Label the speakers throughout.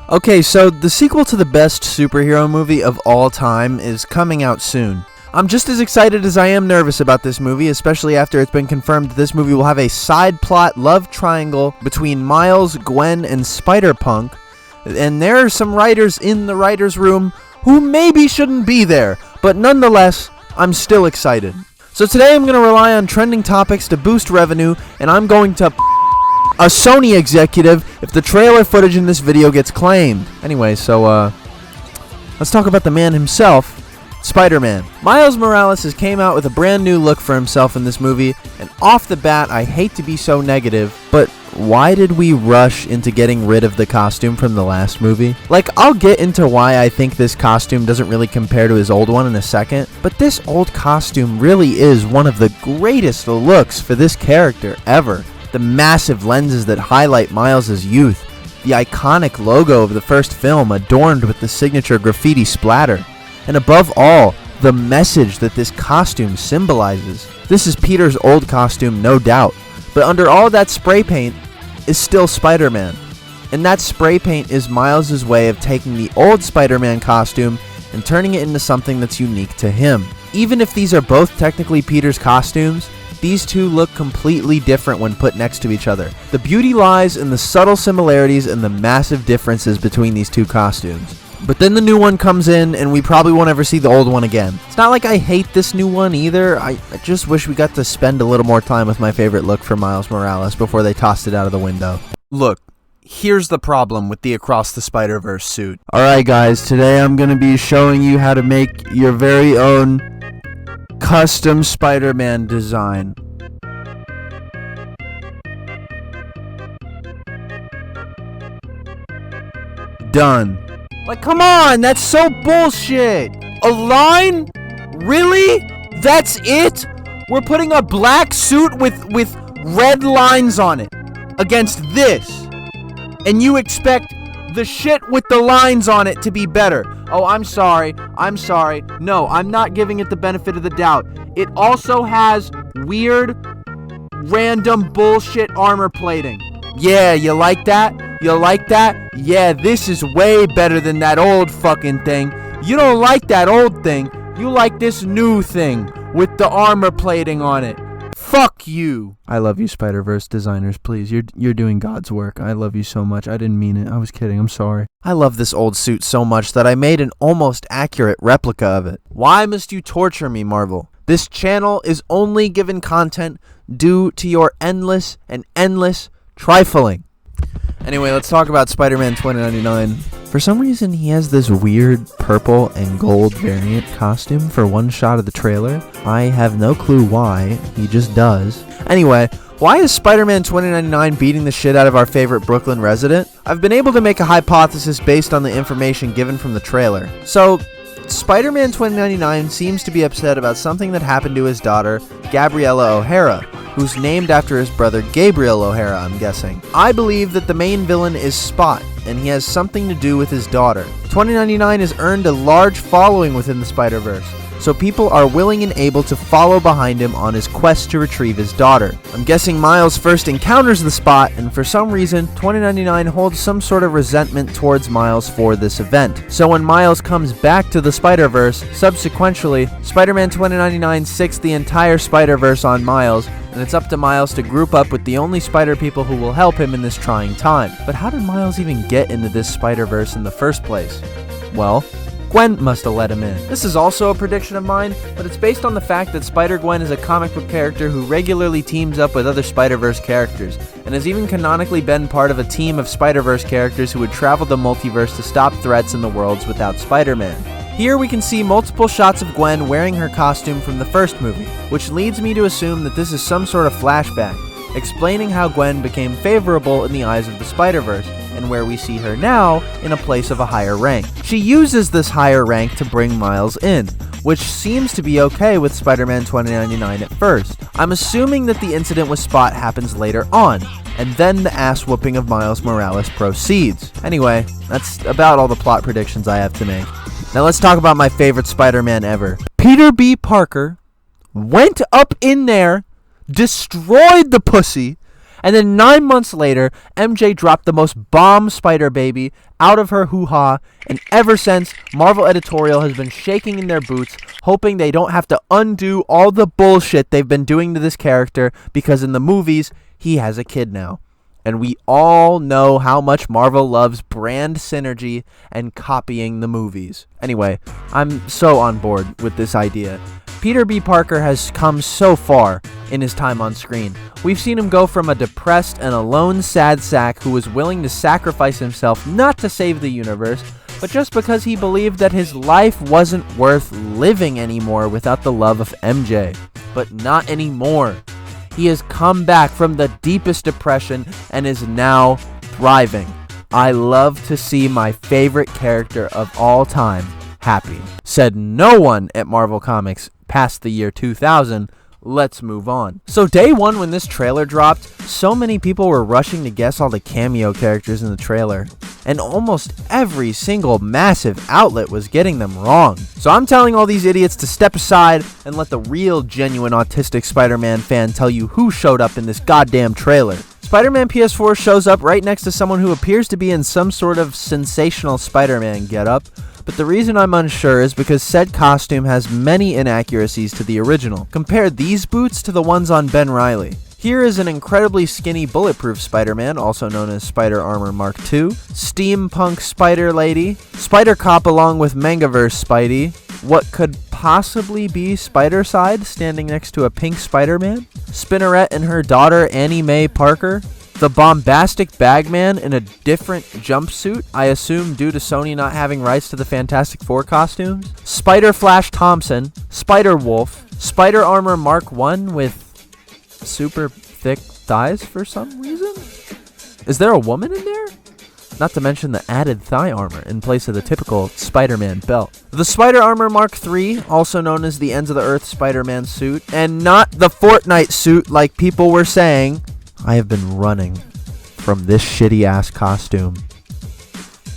Speaker 1: Okay, so the sequel to the best superhero movie of all time is coming out soon. I'm just as excited as I am nervous about this movie, especially after it's been confirmed that this movie will have a side plot love triangle between Miles, Gwen, and Spider-Punk. And there are some writers in the writer's room who maybe shouldn't be there, but nonetheless, I'm still excited. So today I'm going to rely on trending topics to boost revenue, and I'm going to a Sony executive if the trailer footage in this video gets claimed. Anyway, so let's talk about the man himself, Spider-Man. Miles Morales has came out with a brand new look for himself in this movie, and off the bat, I hate to be so negative, but why did we rush into getting rid of the costume from the last movie? Like, I'll get into why I think this costume doesn't really compare to his old one in a second, but this old costume really is one of the greatest looks for this character ever. The massive lenses that highlight Miles' youth, the iconic logo of the first film adorned with the signature graffiti splatter, and above all, the message that this costume symbolizes. This is Peter's old costume, no doubt, but under all that spray paint is still Spider-Man. And that spray paint is Miles' way of taking the old Spider-Man costume and turning it into something that's unique to him. Even if these are both technically Peter's costumes, these two look completely different when put next to each other. The beauty lies in the subtle similarities and the massive differences between these two costumes. But then the new one comes in, and we probably won't ever see the old one again. It's not like I hate this new one either. I just wish we got to spend a little more time with my favorite look for Miles Morales before they tossed it out of the window. Look, here's the problem with the Across the Spider-Verse suit. Alright guys, today I'm going to be showing you how to make your very own custom Spider-Man design. Done. Like, come on, that's so bullshit. A line? Really? That's it? We're putting a black suit with red lines on it against this. And you expect the shit with the lines on it to be better. Oh, I'm sorry. No, I'm not giving it the benefit of the doubt. It also has weird, random bullshit armor plating. Yeah, you like that? You like that? Yeah, this is way better than that old fucking thing. You don't like that old thing. You like this new thing with the armor plating on it. Fuck you. I love you, Spider-Verse designers, please. You're doing God's work. I love you so much. I didn't mean it. I was kidding. I'm sorry. I love this old suit so much that I made an almost accurate replica of it. Why must you torture me, Marvel? This channel is only given content due to your endless trifling. Anyway, let's talk about Spider-Man 2099. For some reason, he has this weird purple and gold variant costume for one shot of the trailer. I have no clue why. He just does. Anyway, why is Spider-Man 2099 beating the shit out of our favorite Brooklyn resident? I've been able to make a hypothesis based on the information given from the trailer. So, Spider-Man 2099 seems to be upset about something that happened to his daughter, Gabriella O'Hara, who's named after his brother Gabriel O'Hara, I'm guessing. I believe that the main villain is Spot, and he has something to do with his daughter. 2099 has earned a large following within the Spider-Verse, so people are willing and able to follow behind him on his quest to retrieve his daughter. I'm guessing Miles first encounters the Spot, and for some reason, 2099 holds some sort of resentment towards Miles for this event. So when Miles comes back to the Spider-Verse, subsequently, Spider-Man 2099 sicks the entire Spider-Verse on Miles, and it's up to Miles to group up with the only spider people who will help him in this trying time. But how did Miles even get into this Spider-Verse in the first place? Well, Gwen must have let him in. This is also a prediction of mine, but it's based on the fact that Spider-Gwen is a comic book character who regularly teams up with other Spider-Verse characters, and has even canonically been part of a team of Spider-Verse characters who would travel the multiverse to stop threats in the worlds without Spider-Man. Here we can see multiple shots of Gwen wearing her costume from the first movie, which leads me to assume that this is some sort of flashback, explaining how Gwen became favorable in the eyes of the Spider-Verse, and where we see her now in a place of a higher rank. She uses this higher rank to bring Miles in, which seems to be okay with Spider-Man 2099 at first. I'm assuming that the incident with Spot happens later on, and then the ass-whooping of Miles Morales proceeds. Anyway, that's about all the plot predictions I have to make. Now let's talk about my favorite Spider-Man ever. Peter B. Parker went up in there, destroyed the pussy, And then 9 months later, MJ dropped the most bomb Spider Baby out of her hoo-ha, and ever since, Marvel editorial has been shaking in their boots, hoping they don't have to undo all the bullshit they've been doing to this character, because in the movies, he has a kid now. And we all know how much Marvel loves brand synergy and copying the movies. Anyway, I'm so on board with this idea. Peter B. Parker has come so far in his time on screen. We've seen him go from a depressed and alone sad sack who was willing to sacrifice himself not to save the universe, but just because he believed that his life wasn't worth living anymore without the love of MJ. But not anymore. He has come back from the deepest depression and is now thriving. I love to see my favorite character of all time happy. Said no one at Marvel Comics past the year 2000. Let's move on. So day one, when this trailer dropped, so many people were rushing to guess all the cameo characters in the trailer. And almost every single massive outlet was getting them wrong. So I'm telling all these idiots to step aside and let the real, genuine autistic Spider-Man fan tell you who showed up in this goddamn trailer. Spider-Man PS4 shows up right next to someone who appears to be in some sort of sensational Spider-Man getup. But the reason I'm unsure is because said costume has many inaccuracies to the original. Compare these boots to the ones on Ben Reilly. Here is an incredibly skinny bulletproof Spider-Man, also known as Spider Armor Mark II, Steampunk Spider Lady, Spider Cop along with Mangaverse Spidey, what could possibly be Spider-Side standing next to a pink Spider-Man, Spinneret and her daughter Annie Mae Parker, the bombastic Bagman in a different jumpsuit, I assume due to Sony not having rights to the Fantastic Four costumes, Spider Flash Thompson, Spider Wolf, Spider Armor Mark I with super thick thighs for some reason? Is there a woman in there? Not to mention the added thigh armor in place of the typical Spider-Man belt. The Spider Armor Mark III, also known as the Ends of the Earth Spider-Man suit, and not the Fortnite suit like people were saying. I have been running from this shitty-ass costume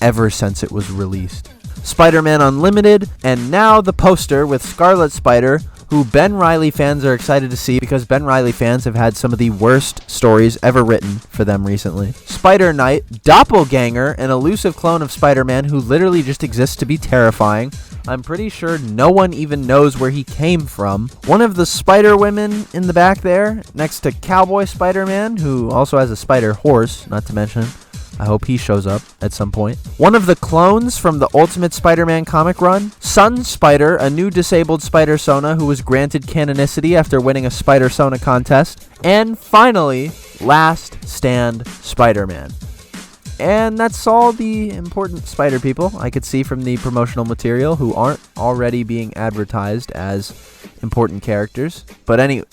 Speaker 1: ever since it was released. Spider-Man Unlimited, and now the poster with Scarlet Spider, who Ben Reilly fans are excited to see because Ben Reilly fans have had some of the worst stories ever written for them recently. Spider Knight, Doppelganger, an elusive clone of Spider-Man who literally just exists to be terrifying. I'm pretty sure no one even knows where he came from. One of the Spider-Women in the back there, next to Cowboy Spider-Man, who also has a spider horse, not to mention. I hope he shows up at some point. One of the clones from the Ultimate Spider-Man comic run. Sun Spider, a new disabled Spider-Sona who was granted canonicity after winning a Spider-Sona contest. And finally, Last Stand Spider-Man. And that's all the important Spider people I could see from the promotional material who aren't already being advertised as important characters. But anyway,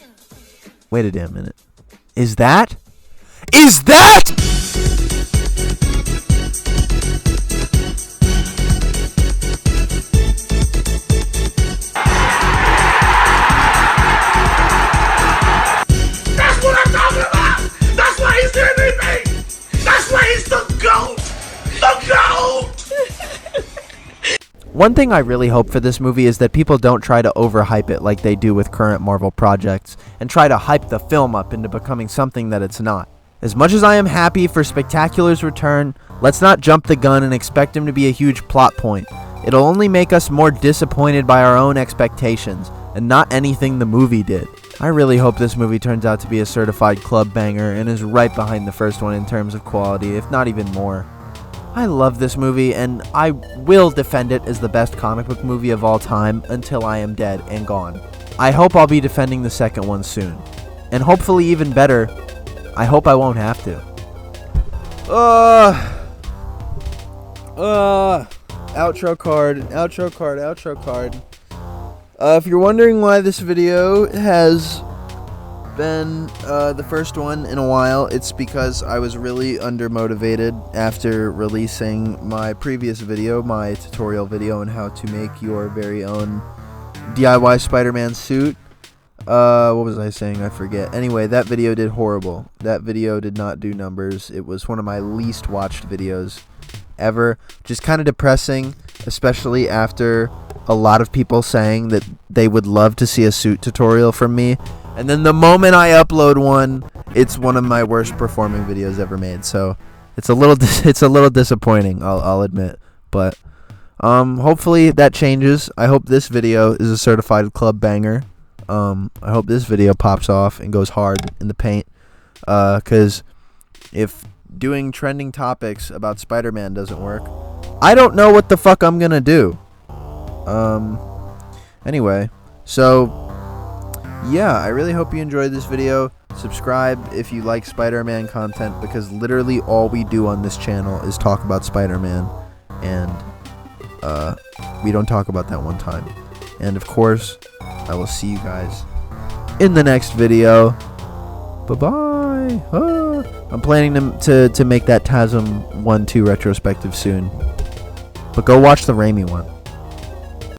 Speaker 1: wait a damn minute. Is that?
Speaker 2: That's what I'm talking about! That's why he's the MVP! That's why he's the GOAT! The GOAT!
Speaker 1: One thing I really hope for this movie is that people don't try to overhype it like they do with current Marvel projects, and try to hype the film up into becoming something that it's not. As much as I am happy for Spectacular's return, let's not jump the gun and expect him to be a huge plot point. It'll only make us more disappointed by our own expectations, and not anything the movie did. I really hope this movie turns out to be a certified club banger and is right behind the first one in terms of quality, if not even more. I love this movie, and I will defend it as the best comic book movie of all time until I am dead and gone. I hope I'll be defending the second one soon. And hopefully even better, I hope I won't have to. Outro card. If you're wondering why this video has been the first one in a while, it's because I was really undermotivated after releasing my previous video, my tutorial video on how to make your very own DIY Spider-Man suit. What was I saying? I forget. Anyway, that video did horrible. That video did not do numbers. It was one of my least watched videos ever. Just kind of depressing, especially after a lot of people saying that they would love to see a suit tutorial from me. And then the moment I upload one, it's one of my worst performing videos ever made. So it's a little disappointing, I'll admit. But hopefully that changes. I hope this video is a certified club banger. I hope this video pops off and goes hard in the paint. 'Cause if doing trending topics about Spider-Man doesn't work, I don't know what the fuck I'm gonna do. Anyway, so yeah, I really hope you enjoyed this video. Subscribe if you like Spider-Man content, because literally all we do on this channel is talk about Spider-Man, and we don't talk about that one time. And of course, I will see you guys in the next video. Bye-bye. I'm planning to make that TASM 1-2 retrospective soon. But go watch the Raimi one.